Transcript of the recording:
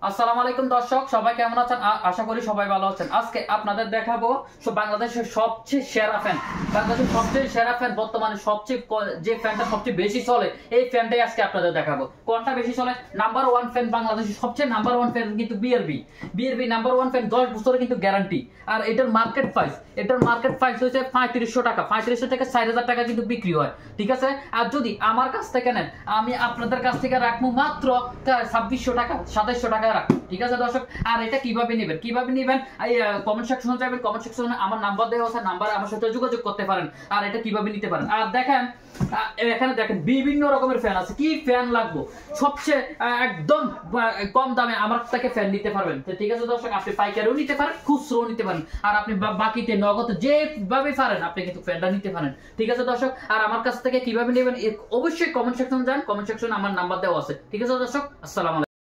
আসসালামু আলাইকুম দর্শক, সবাই কেমন আছেন? আশা করি সবাই ভালো আছেন। আজকে আপনাদের দেখাবো বাংলাদেশের সবচেয়ে সেরা ফ্যান। বাংলাদেশের সবচেয়ে সেরা ফ্যান, বর্তমানে সবচেয়ে যে ফ্যানটা সবচেয়ে বেশি চলে, এই ফ্যানটাই আজকে আপনাদের দেখাবো। কোনটা বেশি চলে? নাম্বার ওয়ান ফ্যান, বাংলাদেশের সবচেয়ে নাম্বার ওয়ান ফ্যান কিন্তু বিআরবি নাম্বার ওয়ান ফ্যান, 10 বছরের কিন্তু গ্যারান্টি। আর এটার মার্কেট প্রাইস হচ্ছে 3500 টাকা। 3500 থেকে 4000 টাকা কিন্তু বিক্রি হয়, ঠিক আছে? আর যদি আমার কাছ থেকে নেন, আমি আপনাদের কাছ থেকে রাখবো মাত্র 2600 টাকা, 2700 টাকা রাখবো, ঠিক আছে দর্শক? আর এটা কিভাবে নেবেন কমেন্ট সেকশনে যাবেন, কমেন্ট সেকশনে আমার নাম্বার দেওয়া আছে, নাম্বারে আমার সাথে যোগাযোগ করতে পারেন। আর এটা কিভাবে নিতে পারেন, আর দেখেন এখানে দেখেন বিভিন্ন রকমের ফ্যান আছে। কি ফ্যান লাগবে সবচেয়ে একদম কম দামে আমার থেকে ফ্যান নিতে পারবেন, ঠিক আছে দর্শক? আপনি পাইকারিও নিতে পারেন, খুচরোও নিতে পারেন, আর আপনি বাকিতে নগদ যেভাবে পারেন আপনি কিন্তু ফ্যানটা নিতে পারেন, ঠিক আছে দর্শক? আর আমার কাছ থেকে কিভাবে নেবেন অবশ্যই কমেন্ট সেকশনে যান, কমেন্ট সেকশনে আমার নাম্বার দেওয়া আছে, ঠিক আছে দর্শক? আসসালামু আলাইকুম।